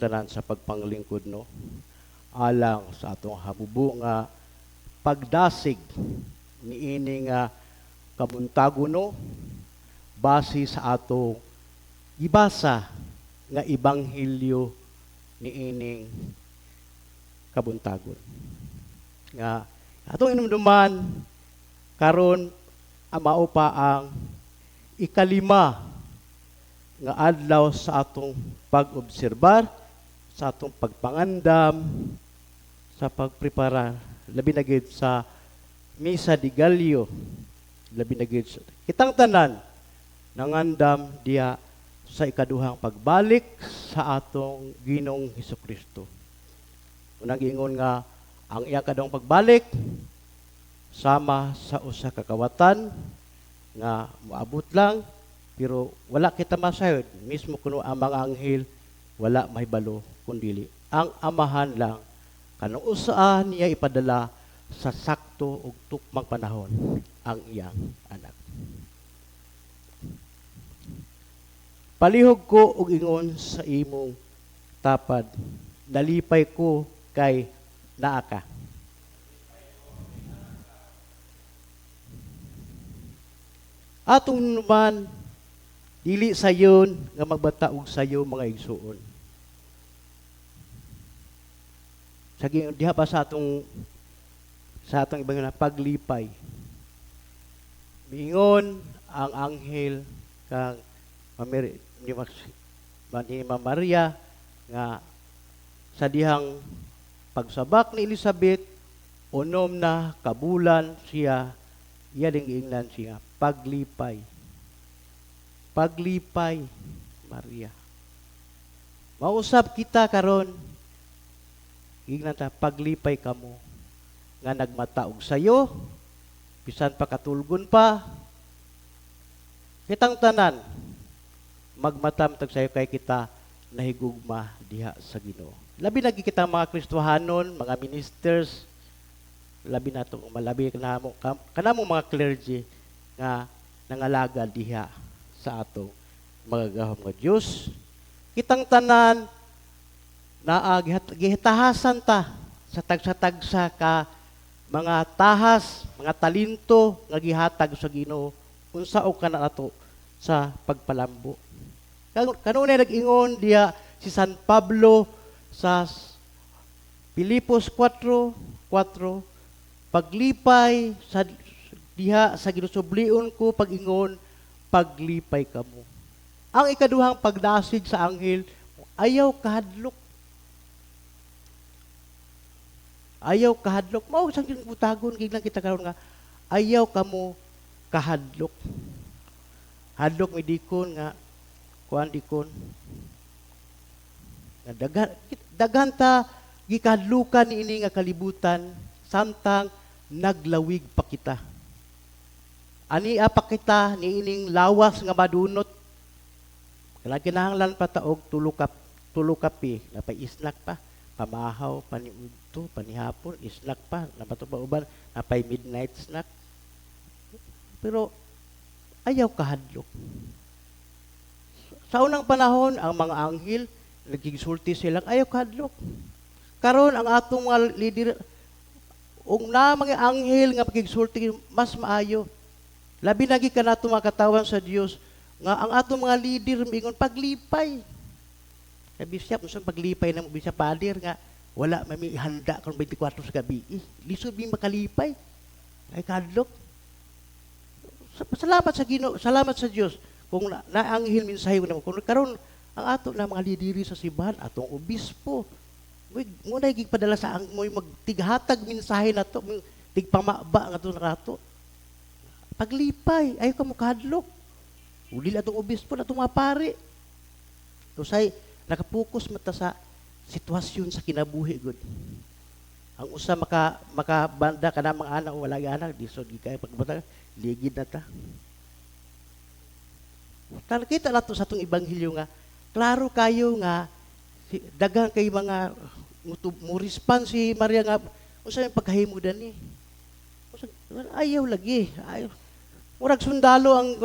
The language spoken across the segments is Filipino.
tanan sa pagpanglingkod no alang sa atong habubo nga pagdasig niini nga kabuntagon no base sa atong gibasa nga ebanghelyo niining kabuntagon nga atong inumduman karon mao pa ang ikalima nga adlaw sa atong pag-obserbar, sa atong pagpangandam, sa pagprepara, labi na gid sa Misa de Gallo, labi na gid kitang tanan nangandam diya sa ikaduhang pagbalik sa atong Ginoong Hesukristo. Unang giingon nga ang iyang kadong pagbalik sama sa usa ka kawatan nga moabot lang pero wala kita masayod mismo kuno ang mga anghel wala mahibalo kundili ang amahan lang kanang usaan niya ipadala sa sakto ug tukmang panahon ang iyang anak. Palihog ko og ingon sa imong tapad nalipay ko kay naa ka. Atong naman dili sayon nga magbata og sayo mga igsuon. Saging diha pa sa atong ibang na paglipay. Miingon ang anghel kang ni Maria nga sa dihang pagsabak ni Elizabeth unom na kabulan siya iya ding giingnan siya paglipay. Paglipay, Maria. Mausap kita karon, ingnan ta paglipay kamo nga nagmataog sayo, bisan pa katulgon pa. Kitang tanan magmatam tag sayo kay kita nahigugma diha sa Ginoo. Labi lagi kita mga Kristohanon, mga ministers, labi nato malabi kanamo mga clergy nga nangalaga diha sa atong mga gahom nga Dios. Kitang tanan naa gihitahasan ta sa tagsa-tagsa ka mga tahas, mga talento nga gihatag sa Ginoo unsa og kana nato sa pagpalambo. Kanunay nag-ingon diya si San Pablo sa Pilipos 4:4 paglipay sa diha sa ginusublion ko pag-ingon paglipay kamo. Ang ikaduhang pagdasig sa anghel, ayaw kahadlok. Ayaw kahadlok. Mao sang butagon giglang kita karon nga ayaw kamo kahadlok. Hadlok mi dikon nga kuan dikon. Daghan ta gikadlukan niini nga kalibutan samtang naglawig pa kita. Ani apa kita niining lawas nga madunot. Kinahanglan pa taog tulo kape, napay isnak pa, pamahaw, paniudto, panihapon, isnak pa, napato pa uban, napay midnight snack. Pero ayaw kahadlok. Sa unang panahon, ang mga anghel nagigsulti silang ayaw kahadlok. Karon ang atong mga leader ug na mga anghel nga pagigsulti mas maayo. Labi lagi ka nato makatawan sa Dios nga ang atong mga leader mingon paglipay. Kay bisya kung paglipay na mo bisya pader nga wala may handa kung 24 sa gabi. Lisod mi makalipay. Ay kadlok. Salamat sa Ginoo, salamat sa Dios kung naanghel mensahe mo kung karon ang ato na mga lideri sa simbahan atong obispo. Mo na gigpadala sa ang mo magtighatag mensahe nato, tigpamaba nga to nato. Paglipay, ayaw ka mo kahadlok. Uli atong obispo, atong mga pare. So say, nakapokus mata sa sitwasyon sa kinabuhi, good. Ang usa makabanda ka na mga anak, wala yung anak, di so, di kaya pagbata, ligid na ta. Kita na to sa itong ibanghilyo nga, klaro kayo nga, dagang kay mga, mo response si Maria nga, usa yung pagkahimudan ni. Ayaw lagi, ayaw. Murag sundalo ang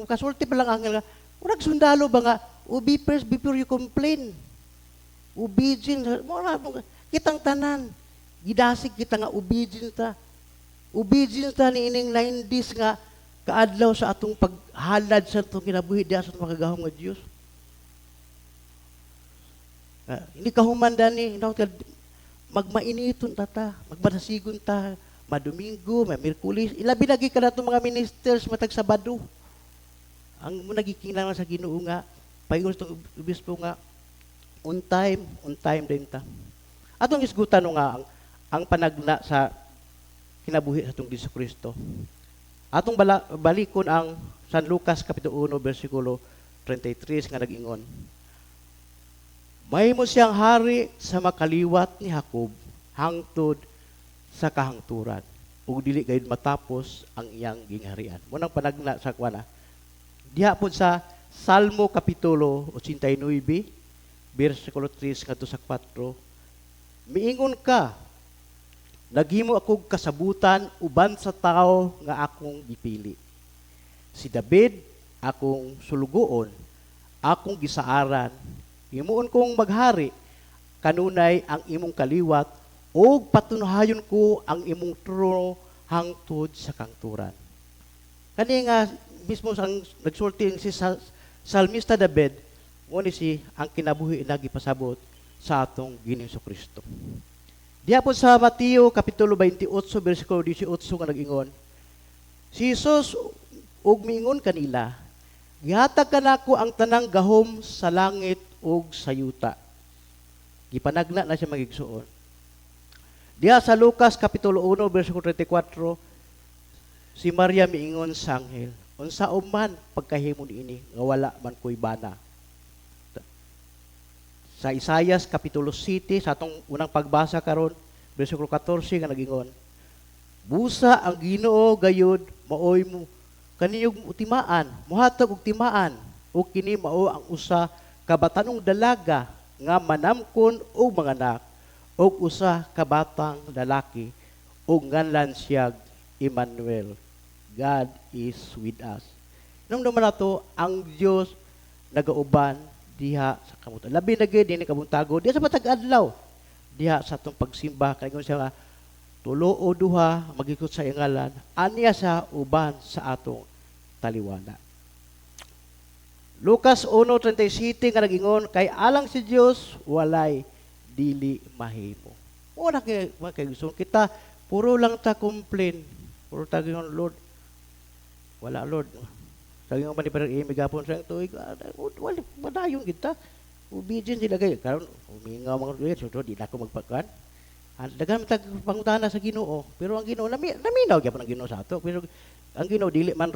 kasulti pa lang ang murag sundalo ba nga be first before you complain. Obedient. Kitang tanan. Gidasig kita nga obedient ta. Obedient ta ni ining 90s nga kaadlaw sa atong paghalad sa itong kinabuhi diya sa itong makagahom nga Diyos. Hindi ka humanda ni, magmainiton ta, magbanasigon ta, madomingo, may Miyerkules, ilabi lagi ka na itong mga ministers matag Sabado. Ang mo nagikingnan sa Ginoo nga, paingon itong obispo nga, on time din ta. Atong isgutan nga ang panagna sa kinabuhi sa itong Jesu Kristo. Atong balikon ang San Lucas Kapitulo 1, versikulo 33 nga nag-ingon. Mahimo siyang hari sa makaliwat ni Jacob hangtod sa kahangturan ug dili gayud matapos ang iyang gingharian. Munang panagna sa kuana. Diha pod sa Salmo Kapitulo 89, versikulo 3 ngadto sa 4. Miingon ka, naghimo akog kasabutan uban sa tao nga akong gipili. Si David akong sulugoon, akong gisaaran, himuon kong maghari, kanunay ang imong kaliwat, o patunahayon ko ang imong trono hangtod sa kangturan. Kani nga mismo ang nagsulti si Salmista David, ngunit si ang kinabuhi na gipasabot sa atong Ginoong Kristo. Diha po sa Mateo Kapitulo 28, versikulo 18 nga nag-ingon, si Jesus ug miingon kanila, gihatag kanako ang tanang gahom sa langit ug sa yuta. Gipanagna na siya magigsuon. Diha sa Lucas Kapitulo 1, versikulo 34, si Maria miingon sa anghel, unsa man pagkahimo niini nga wala man koy bana. Sa Isaias Kapitulo 7, sa atong unang pagbasa karon, versikulo 14 nga nag-ingon, busa ang Ginoo gayud maoy mo kaniyog utimaan, muhatag og timaan, ug kini mao ang usa ka batanong dalaga nga manamkon og manganak, ug usa ka batang lalaki ug nganlan siyag Emmanuel. God is with us. Nung nato ang Dios nagauban diha sa kabutan. Labi na gid dinhi kabuntago diha sa matag adlaw. Diha sa atong pagsimba kay siya nga tulo o duha magikot sa ngalan aniya sa uban sa atong taliwana. Lucas 1:37 nga nag-ingon, kay alang si Dios walay dili mahimo. Ora kay gusto kita puro lang ta complain. Puro ta gingon Lord. Wala Lord. Sabi nga man ni parang imigapon sa tuig, wala madayon kita. Obedient sila kayo. Karon umingaw mga Lord, so di na ako magpakan. Dagan tag pangutana sa Ginoo, pero ang Ginoo naminaw gyapon ang Ginoo sa ato, pero ang Ginoo dili man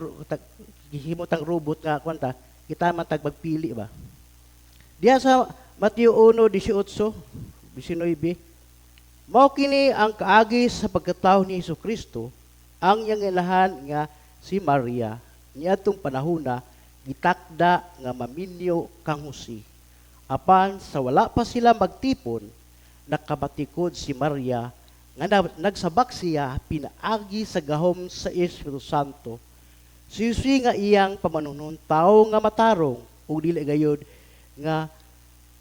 gihimo tang robot nga kwanta, kita man tag magpili ba. Diya sa Mateo 1:18, 19, mao kini ang kaagi sa pagkatao ni Jesucristo, ang iyang ilahan nga si Maria, niadtong panahona gitakda nga maminyo kang Jose. Apan sa wala pa sila magtipon, nakabatikod si Maria nga nagsabak siya pinaagi sa gahom sa Espiritu Santo. Si Jose nga iyang pamanunon tao nga matarong ug dili gayud nga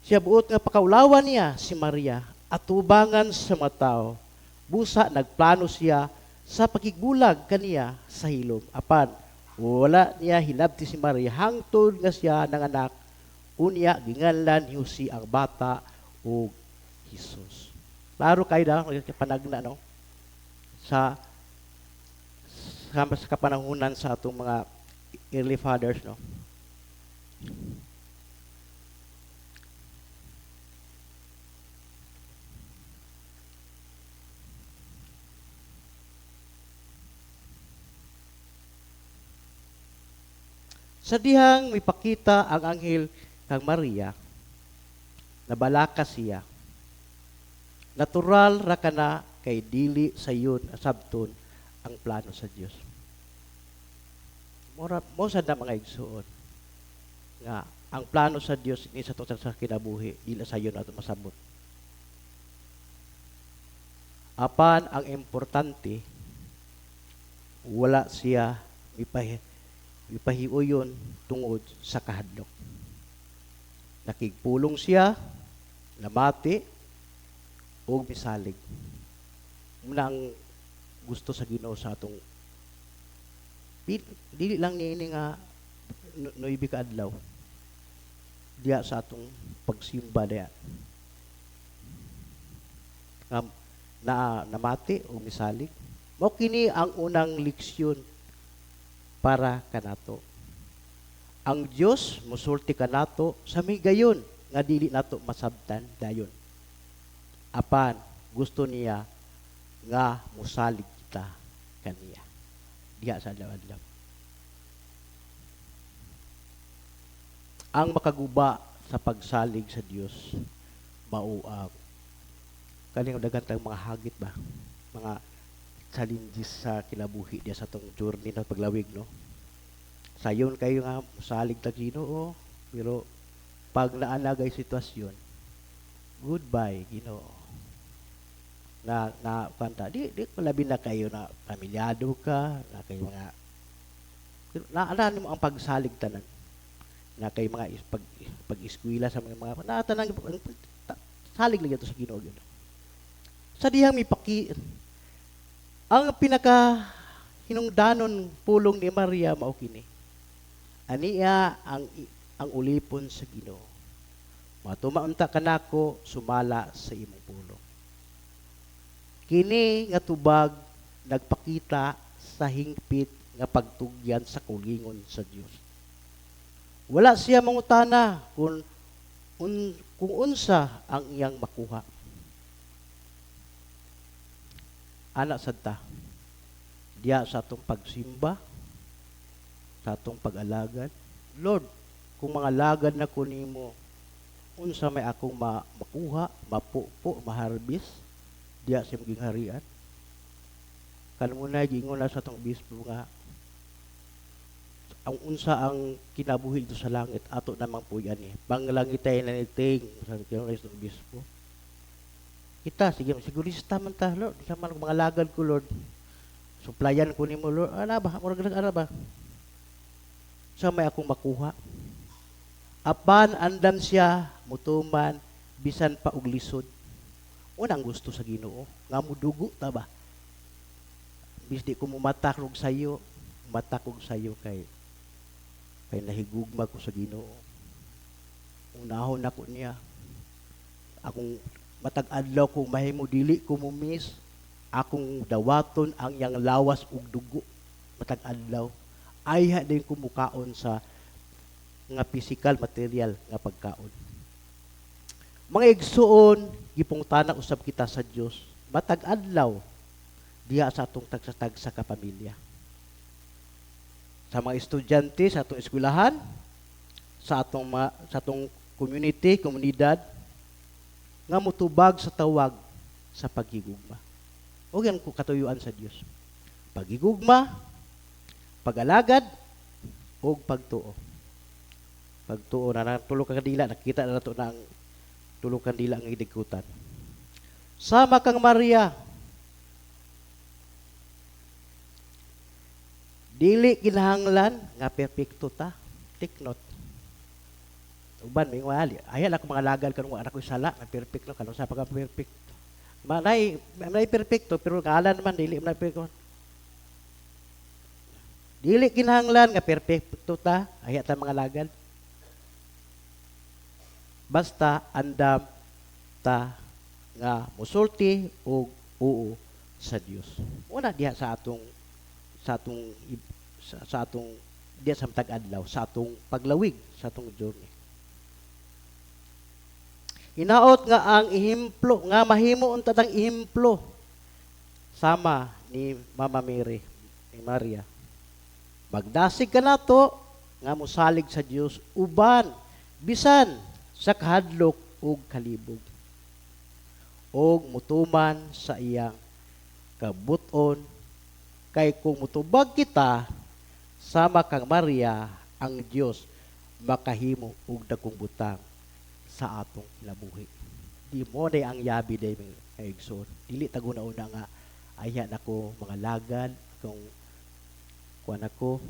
siya buot nga pakaulawan niya si Maria atubangan sa mga tao. Busa nagplano siya sa pakigbulag kaniya sa hilom. Apan wala niya hilabti si Maria hangtod nga siya nanganak, unya ginganlan ni Jose ang bata ug Jesus. Klaro kayo na, panagna, no? Sa kapanahunan sa atong mga early fathers, no? Sa dihang mipakita ang anghel kang Maria, nabalaka siya. Natural ra kana kay dili sayon sabton ang plano sa Dios. Mo sa mga igsuon nga ang plano sa Dios ni sa total sa kinabuhi dili sayon ato masabot. Apan ang importante wala siya ipahiuyon tungod sa kahadlok. Nakigpulong siya, namati o misalig. Muna ang gusto sa Ginoo sa atong dili lang niini nga noybi ka adlaw diya sa atong pagsimba diya na namati o misalig. Mao kini ang unang leksyon para kanato. Ang Dios musulti kanato sa may gayon nga dili nato masabtan dayon. Apan gusto niya nga musalig kita kaniya diha sa adlaw-adlaw. Ang makaguba sa pagsalig sa Dios mao ang kaning daghang tayong mga hagit ba, mga challenges sa kinabuhi diya sa tong journey na paglawig, no? Sayon kayo nga musalig ta Ginoo, pero pag naanagay sitwasyon, goodbye Ginoo. Na kanta di labi na kayo na pamilyado ka, na kayo mga naalala mo ang pagsalig tanan, na kayo mga pag-eskwela sa mga natanang salig lang ito sa Ginoo gyud. Sa dihang mipaki ang pinaka hinungdanon pulong ni Maria mao kini. Aniya ang ulipon sa Ginoo. Matumaunta kanako sumala sa imong pulong. Kini nga tubag nagpakita sa hingpit nga pagtugyan sa kulingon sa Dios. Wala siya mangutana kung unsa ang iyang makuha. Ana sadta diya sa atong pagsimba, sa atong pag-alagad. Lord, kung mga lagad na ko nimo, unsa may akong makuha, mapupo, maharbis diya sa imong harian. Kanunay giingon na sa atong bispo nga ang unsa ang kinabuhi dito sa langit ato namang puyan ni. Panglangitay na niting sa atong bispo. Kita sige sigurista man ta, Lord, sa mga lagad ko, Lord. Suplayan ko nimo, Lord. Ana ba? Murag ana ba? Sa may akong makuha. Apan andam siya mutuman bisan pa og lisod. Unang gusto sa Ginoo nga mudugo ta ba? Bis di ko mumatak og sayo, matak og sayo kay nahigugma ko sa Ginoo. Unahon ako niya. Akong matag adlaw kung mahimo dili ko mumis, akong dawaton ang iyang lawas ug dugo matag adlaw. Ayha din ko mukaon sa nga physical material nga pagkaon. Mga igsuon, gipungtana usab kita sa Dios matag adlaw diha sa atong tagsa-tagsa ka pamilya. Sa mga estudyante sa atong eskwelahan, sa atong community, komunidad nga mutubag sa tawag sa paghigugma. O yan ko katuyuan sa Dios. Paghigugma, pag-alagad, o pagtuo. Pagtuo na tulo ka dila, nakita na nato na ang tulo ka dila ang idigutan. Sama kang Maria, dili kinahanglan nga perpekto ta. Take note. Uban may wali. Ayan ako mga lagal kanong anak ko sala, na perfecto kanong sa pagka perfect. May perfecto pero kala naman dili man perfecto. Dili kinahanglan nga perpekto ta, ayan ta mga lagal. Basta andam ta nga musulti og oo sa Dios. Una diha sa atong diya sa matag adlaw, sa atong paglawig, sa atong journey. Hinaot nga ang ihimplo, nga mahimo unta tang ihimplo sama ni Mama Mary, ni Maria. Magdasig ka nato nga musalig sa Dios uban bisan sa kahadlok ug kalibog. Og mutuman sa iyang kabuton kay kung mutubag kita sama kang Maria, ang Dios makahimo og dagkong butang sa atong kinabuhi. Di mo day ang yabi day mga igsoon. Dili taguna-una nga ayha nako mga lagad kung kuan ako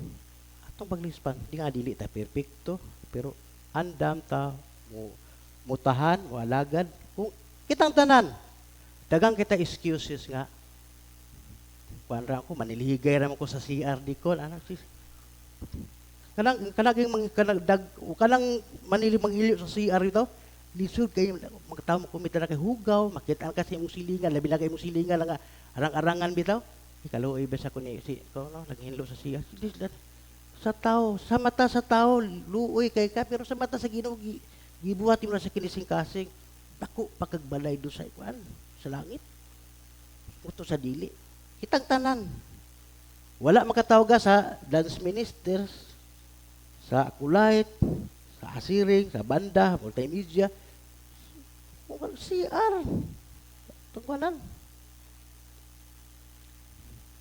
atong paglispan di nga dili ta perpekto pero andam ta mo mutahan o alagad Kung kitang tanan, dagang kita excuses nga. Kuan ra ako, manilihigay ra ko sa CR di ko. Anak sis. Kanang mangilyo sa CR ito. Lisod kayo, magkataw mo kumita na kay hugaw, makita ka sa imong silingan, labi na kay imong silingan, nga arang-arangan bitaw. Ikaluoy besa ko ni naghinlo sa CR. Sa tao, sa mata sa tao, luoy kay ka, pero sa mata sa Ginoo gibuhat mo na sa kinising-kasing. Dako pakagbalay do sa ikuan, sa langit. Uto sa dili. Kitang tanan. Wala makatawag sa dance ministers, sa kulait, sa asiring, sa banda, multimedia. CR. Tungkanan.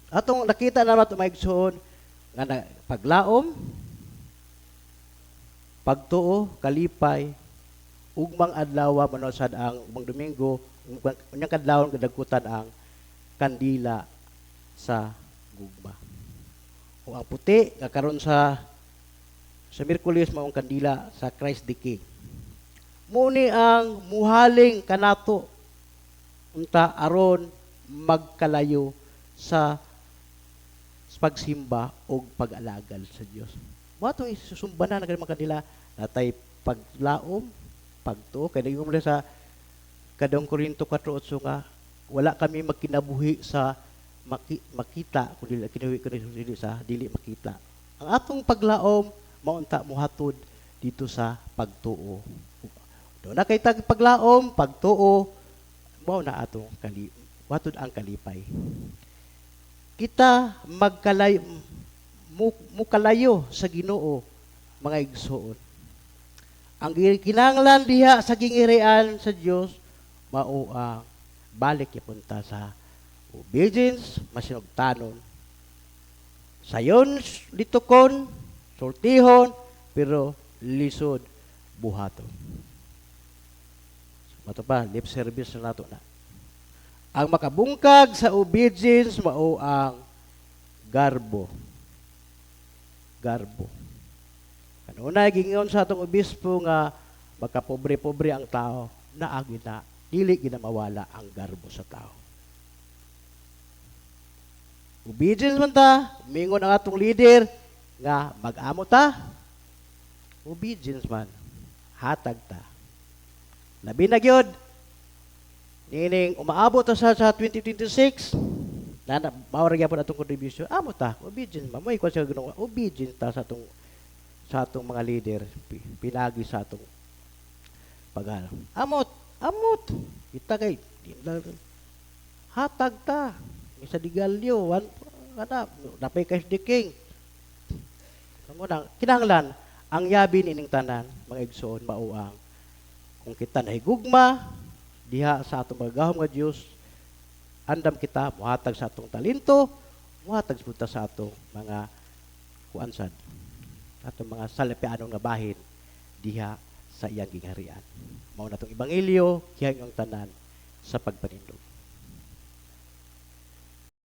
Atong nakita naman ito maigsoon nga paglaom, pagtuo, kalipay, ugmang adlaw manosad ang ugmang Domingo, unyang kadlawon kadagkutan ang kandila sa gugma. O ang puti nga karon sa Miyerkules maong kandila sa Christ the King. Muni ang muhaling kanato unta aron magkalayo sa pagsimba o pag-alagal sa Dios. Mo atong isusumbanan nga mga kanila natay paglaom, pagtuo kay dayon mo sa kadong Korinto 4:8 nga wala kami magkinabuhi sa makita kundi kinabuhi kami sa dili makita. Ang atong paglaom maunta muhatod dito sa pagtuo. Do na kay tag paglaom, pagtuo mao na atong watod ang kalipay. Kita mukalayo sa Ginoo mga igsoon. Ang kinahanglan diha sa gingirian sa Dios mao ang balik ipunta sa obedience masinugtanon. Sayon litukon, sultihon, pero lisod buhaton. Mato pa, lip service na nato na. Ang makabungkag sa obedience mao ang garbo. Garbo. Kanuna gingon sa atong obispo nga makapobre-pobre ang tao, naagi na dili gina mawala ang garbo sa tao. Obedience man ta, mingon ang atong leader nga mag-amo ta. Obedience man, hatag ta. Labi na gyud nining umaabot ta sa 2026 na mao ra gyapon atong contribution. Amo ta, obedience man. Mo ikaw sa Ginoo, obedience ta sa atong mga leader, pinagi sa atong paghalam. Amot. Kita kay hatag ta. Isa digalyo, napay kay the king. Kinahanglan ang yabi nining tanan mga igsoon mao ang kung kita nahigugma diha sa atong magahom nga Dios, andam kita muhatag sa atong talento, muhatag sa atong mga kuansad, atong mga salapianong nga bahin diha sa iyang gingharian. Mao na tong ebanghelyo kihang ang tanan sa pagpanindog.